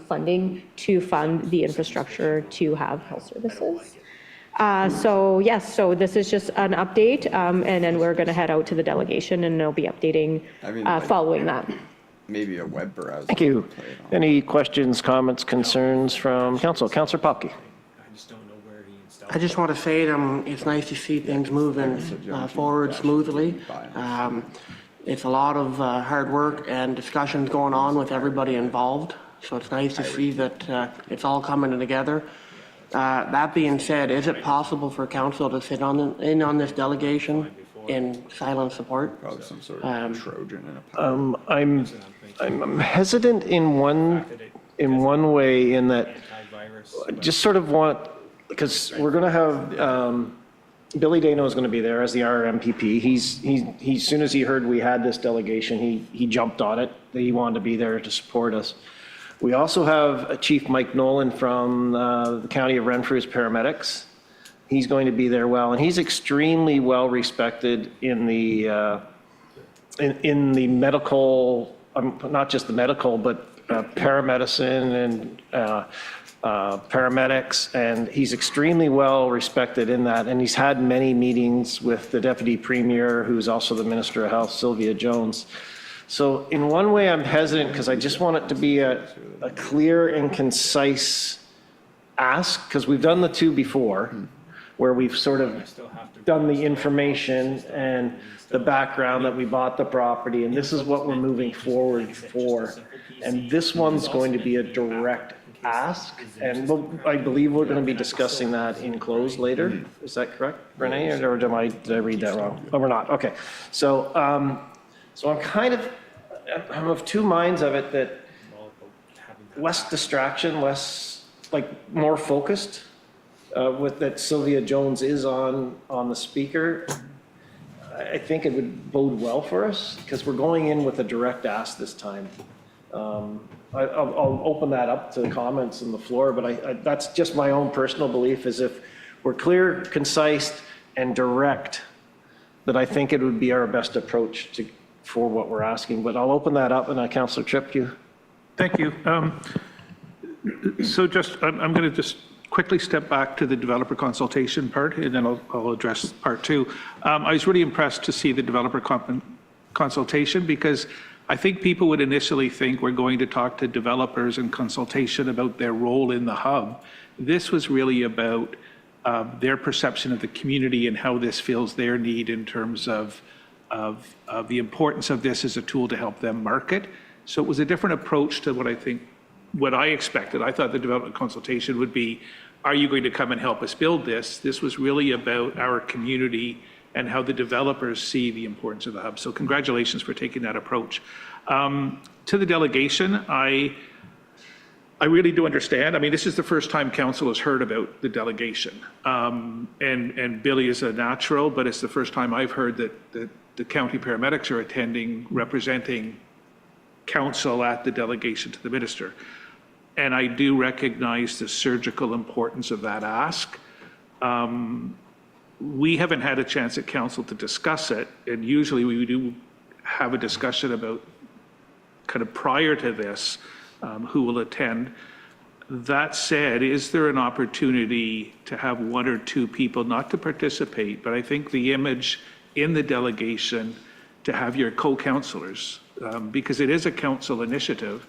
funding to fund the infrastructure to have health services. So yes, so this is just an update, and then we're going to head out to the delegation, and they'll be updating following that. Maybe a web browser. Thank you. Any questions, comments, concerns from council? Councillor Popke. I just want to say it's nice to see things moving forward smoothly. It's a lot of hard work and discussions going on with everybody involved, so it's nice to see that it's all coming together. That being said, is it possible for council to sit in on this delegation in silent support? Probably some sort of Trojan in a I'm hesitant in one way in that I just sort of want, because we're going to have Billy Dano is going to be there as the RMPP. He as soon as he heard we had this delegation, he jumped on it. He wanted to be there to support us. We also have Chief Mike Nolan from the County of Renfrew's paramedics. He's going to be there well, and he's extremely well respected in the medical, not just the medical, but paramedicine and paramedics, and he's extremely well respected in that. And he's had many meetings with the Deputy Premier, who's also the Minister of Health, Sylvia Jones. So in one way, I'm hesitant because I just want it to be a clear and concise ask, because we've done the two before, where we've sort of done the information and the background that we bought the property, and this is what we're moving forward for. And this one's going to be a direct ask, and I believe we're going to be discussing that in close later. Is that correct, Renee, or did I read that wrong? Oh, we're not. Okay. So, so I'm of two minds of it, that less distraction, less, like, more focused, with that Sylvia Jones is on the speaker. I think it would bode well for us, because we're going in with a direct ask this time. I'll open that up to comments on the floor, but that's just my own personal belief, is if we're clear, concise, and direct, that I think it would be our best approach for what we're asking. But I'll open that up, and Councillor Tripp, you. Thank you. So I'm going to just quickly step back to the developer consultation part, and then I'll address part two. I was really impressed to see the developer consultation, because I think people would initially think we're going to talk to developers in consultation about their role in the hub. This was really about their perception of the community and how this fills their need in terms of the importance of this as a tool to help them market. So it was a different approach to what I expected. I thought the development consultation would be, are you going to come and help us build this? This was really about our community and how the developers see the importance of the hub. So congratulations for taking that approach. To the delegation, I really do understand. I mean, this is the first time council has heard about the delegation. And Billy is a natural, but it's the first time I've heard that the county paramedics are attending, representing council at the delegation to the minister. And I do recognize the surgical importance of that ask. We haven't had a chance at council to discuss it, and usually we do have a discussion about kind of prior to this, who will attend. That said, is there an opportunity to have one or two people, not to participate, but I think the image in the delegation to have your co-councilors, because it is a council initiative.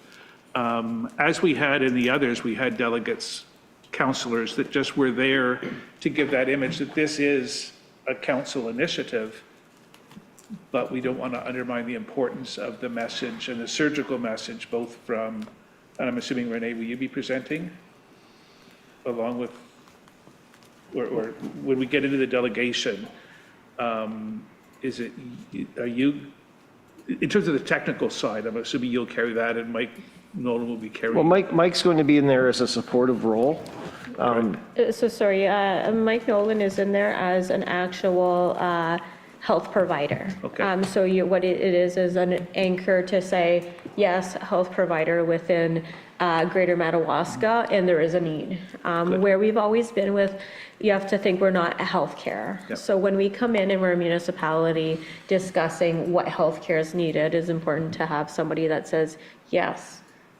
As we had in the others, we had delegates, councillors that just were there to give that image that this is a council initiative, but we don't want to undermine the importance of the message and the surgical message, both from, and I'm assuming, Renee, will you be presenting along with, or when we get into the delegation, are you, in terms of the technical side, I'm assuming you'll carry that, and Mike Nolan will be carrying. Well, Mike's going to be in there as a supportive role. So sorry, Mike Nolan is in there as an actual health provider. Okay. So what it is an anchor to say, yes, health provider within Greater Madawaska, and there is a need. Where we've always been with, you have to think we're not healthcare. Yep. So when we come in and we're a municipality discussing what healthcare is needed, it's important to have somebody that says, yes,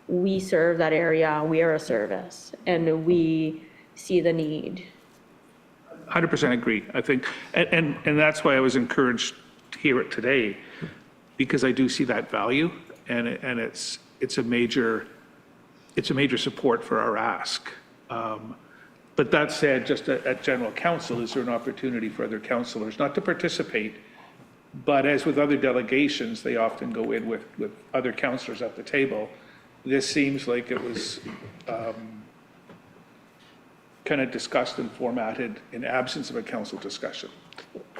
we serve that area, we are a service, and we see the need. 100% agree, I think, and that's why I was encouraged to hear it today, because I do see that value, and it's a major support for our ask. But that said, just at general council, is there an opportunity for other councillors not to participate, but as with other delegations, they often go in with other councillors at the table. This seems like it was kind of discussed and formatted in absence of a council discussion.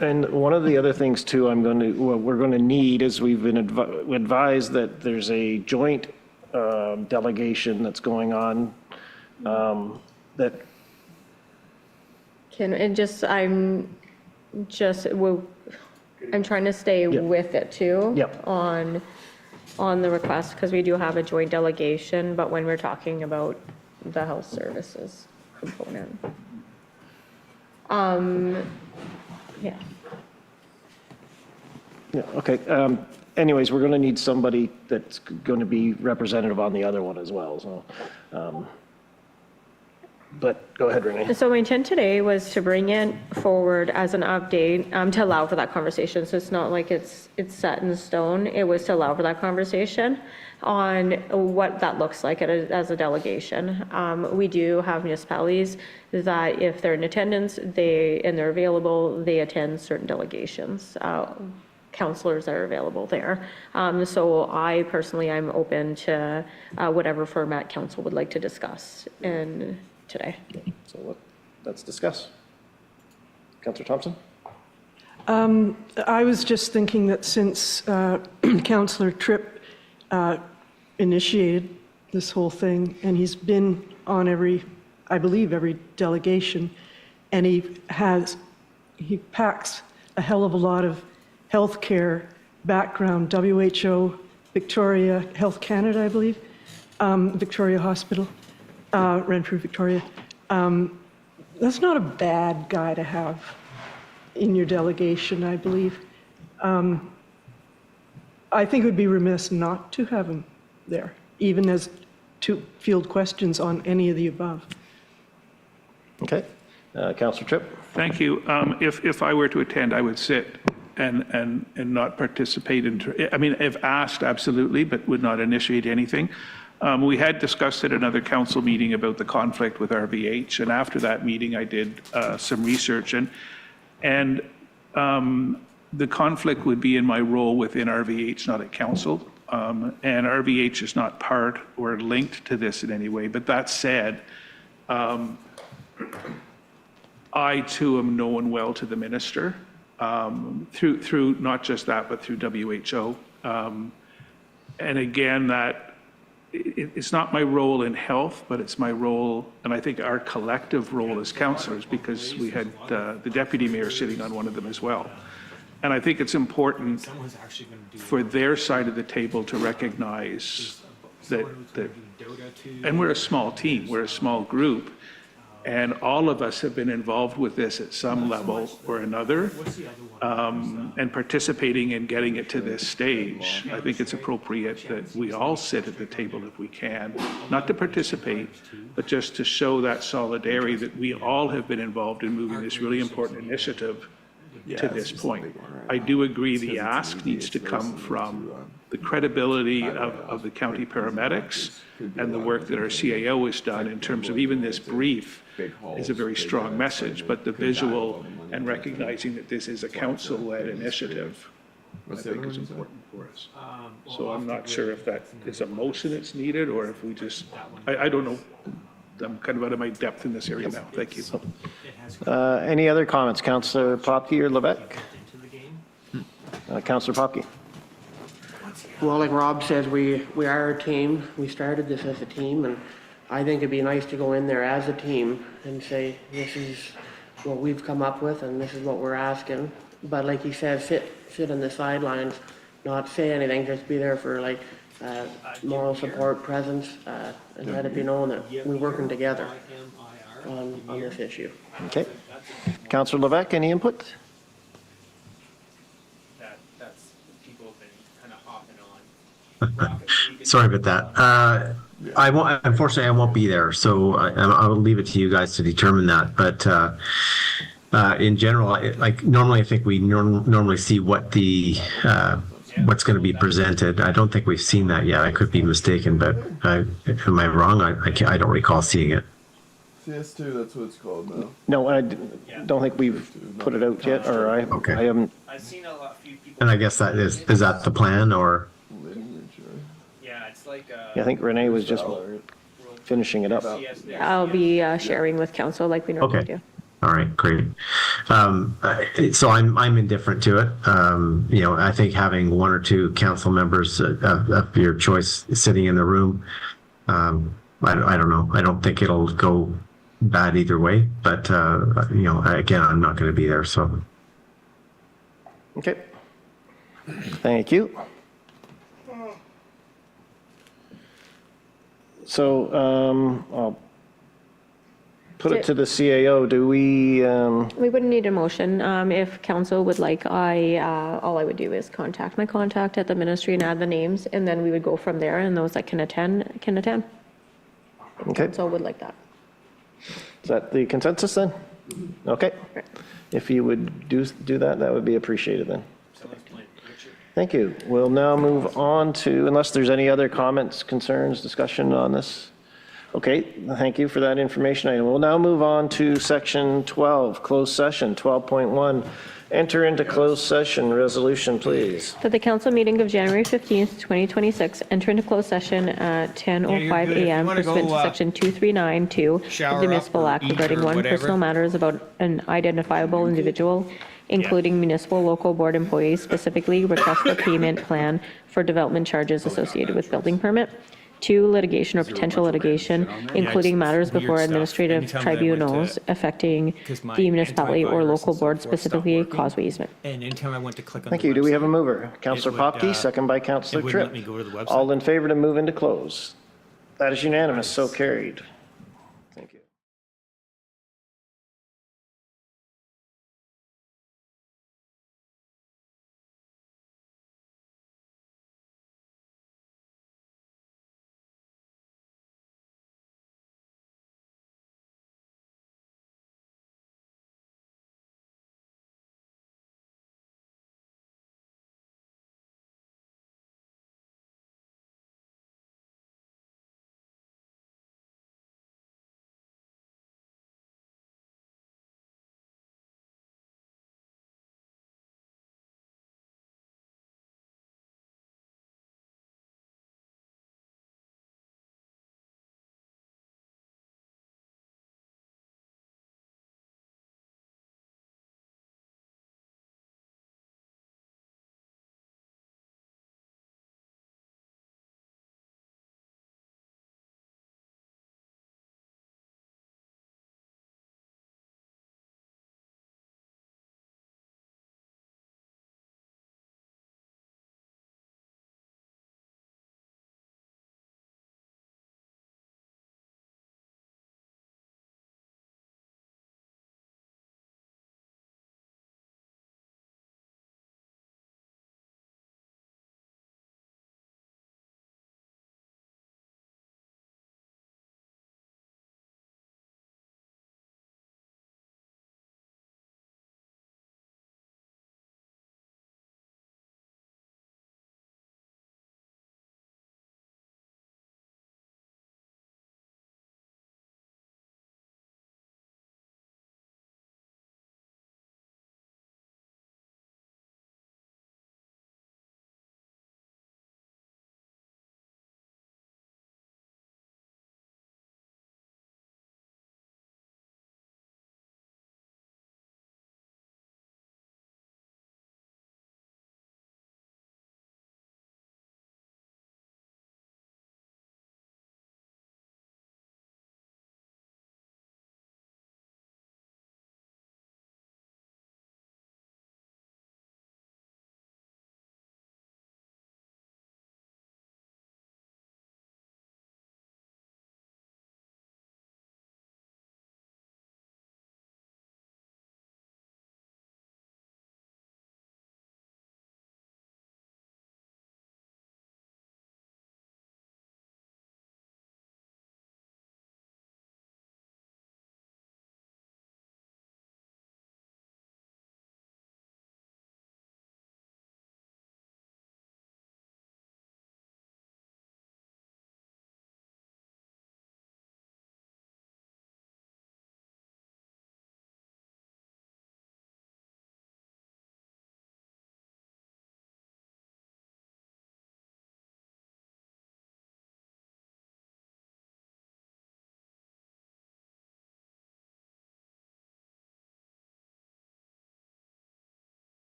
And one of the other things too, we're going to need is we've been advised that there's a joint delegation that's going on that. I'm trying to stay with it too. Yep. On the request, because we do have a joint delegation, but when we're talking about the health services component. Yeah. Yeah, okay. Anyways, we're going to need somebody that's going to be representative on the other one as well, so. But go ahead, Renee. So my intent today was to bring it forward as an update, to allow for that conversation. So it's not like it's set in stone. It was to allow for that conversation on what that looks like as a delegation. We do have municipalities that if they're in attendance, and they're available, they attend certain delegations. Counselors that are available there. So I personally, I'm open to whatever format council would like to discuss today. So let's discuss. Councillor Thompson? I was just thinking that since Councillor Tripp initiated this whole thing, and he's been on I believe every delegation, and he packs a hell of a lot of healthcare background, WHO, Victoria, Health Canada, I believe, Victoria Hospital, Renfrew, Victoria. That's not a bad guy to have in your delegation, I believe. I think it would be remiss not to have him there, even as to field questions on any of the above. Okay. Councillor Tripp? Thank you. If I were to attend, I would sit and not participate I mean, if asked, absolutely, but would not initiate anything. We had discussed at another council meeting about the conflict with RVH, and after that meeting, I did some research, and the conflict would be in my role within RVH, not at council, and RVH is not part or linked to this in any way. But that said, I too am known well to the minister, through not just that, but through WHO. And again, it's not my role in health, but it's my role, and I think our collective role as councillors, because we had the deputy mayor sitting on one of them as well. And I think it's important for their side of the table to recognize that and we're a small team, we're a small group, and all of us have been involved with this at some level or another, and participating in getting it to this stage. I think it's appropriate that we all sit at the table if we can, not to participate, but just to show that solidarity that we all have been involved in moving this really important initiative to this point. I do agree the ask needs to come from the credibility of the county paramedics and the work that our CAO has done in terms of even this brief is a very strong message, but the visual and recognizing that this is a council-led initiative, I think is important for us. So I'm not sure if that is a motion that's needed or if we just, I don't know. I'm kind of out of my depth in this area now. Thank you. Any other comments? Councillor Popke or Levesque? Councillor Popke. Well, like Rob says, we are a team. We started this as a team, and I think it'd be nice to go in there as a team and say, this is what we've come up with and this is what we're asking. But like he said, sit on the sidelines, not say anything, just be there for like moral support, presence, and let it be known that we're working together on this issue. Okay. Councillor Levesque, any input? That's people have been kind of off and on. Sorry about that. Unfortunately, I won't be there, so I will leave it to you guys to determine that. But in general, normally I think we normally see what what's going to be presented. I don't think we've seen that yet. I could be mistaken, but am I wrong? I don't recall seeing it. CS2, that's what it's called now. No, I don't think we've put it out yet, or I haven't. I've seen a few people. And I guess that is that the plan, or? Yeah, it's like. Yeah, I think Renee was just finishing it up. I'll be sharing with council like we normally do. All right, great. So I'm indifferent to it. I think having one or two council members of your choice sitting in the room, I don't know. I don't think it'll go bad either way. But again, I'm not going to be there. So. Okay. Thank you. So put it to the CAO. Do we, We wouldn't need a motion. If council would like, all I would do is contact my contact at the ministry and add the names, and then we would go from there, and those that can attend, can attend. If Okay. council would like that. is that the consensus then? Okay. If you would do that, that would be appreciated then. Thank you. We'll now move on to, unless there's any other comments, concerns, discussion on this. Okay, thank you for that information item. We'll now move on to section 12, closed session, 12.1. Enter into closed session. Resolution, please. For the council meeting of January 15th, 2026, enter into closed session at 10:05 good. If you a.m. wanna pursuant to go, section 2392 shower of the up Municipal or Act eat regarding or one, whatever. personal matters about an identifiable individual, including municipal local board employees, specifically request for payment plan for development charges associated with building permit. 2, litigation or potential litigation, including matters weird before stuff. administrative Anytime that I went to- tribunals affecting 'cause my the municipality or antivirus local and so board, forth stopped specifically working. causeway easement. And anytime I went to click on Thank the you. Do we have a website, mover? Councillor would, Popke, second by Councillor it wouldn't let Tripp. me go to the website. All in favor to move into close? That is unanimous, so carried. Thank you.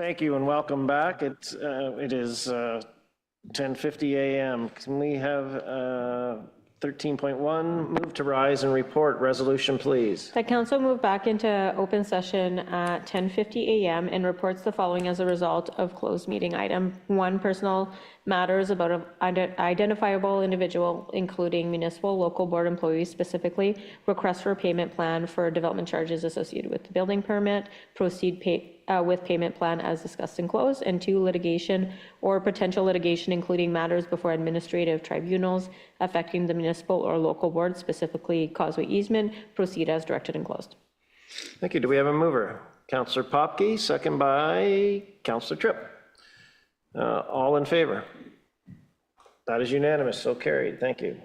Thank you and welcome back. It is 10:50 a.m. Can we have 13.1, move to rise and report resolution, please? The council moved back into open session at 10:50 a.m. and reports the following as a result of closed meeting. Item 1, personal matters about an identifiable individual, including municipal local board employees, specifically request for a payment plan for development charges associated with the building permit, proceed with payment plan as discussed in close. And 2, litigation or potential litigation, including matters before administrative tribunals affecting the municipal or local board, specifically causeway easement, proceed as directed and closed. Thank you. Do we have a mover? Councillor Popke, second by Councillor Tripp. All in favor? That is unanimous, so carried. Thank you.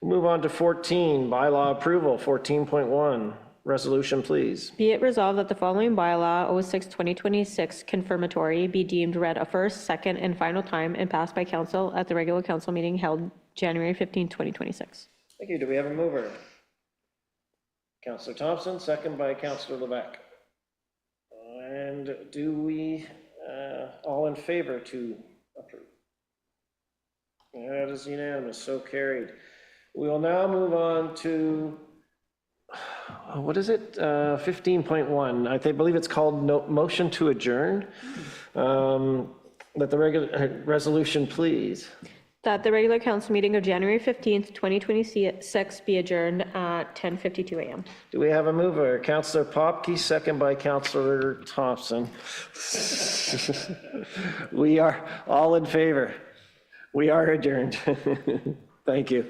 We'll move on to 14, bylaw approval, 14.1. Resolution, please. Be it resolved that the following bylaw, 06/2026, confirmatory, be deemed read a first, second, and final time and passed by council at the regular council meeting held January 15, 2026. Thank you. Do we have a mover? Councillor Thompson, second by Councillor Levesque. And do we, all in favor to approve? That is unanimous, so carried. We will now move on to what is it? 15.1. I believe it's called motion to adjourn. Let the regular resolution, please. That the regular council meeting of January 15th, 2026 be adjourned at 10:52 a.m. Do we have a mover? Councillor Popke, second by Councillor Thompson. We are all in favor. We are adjourned. Thank you.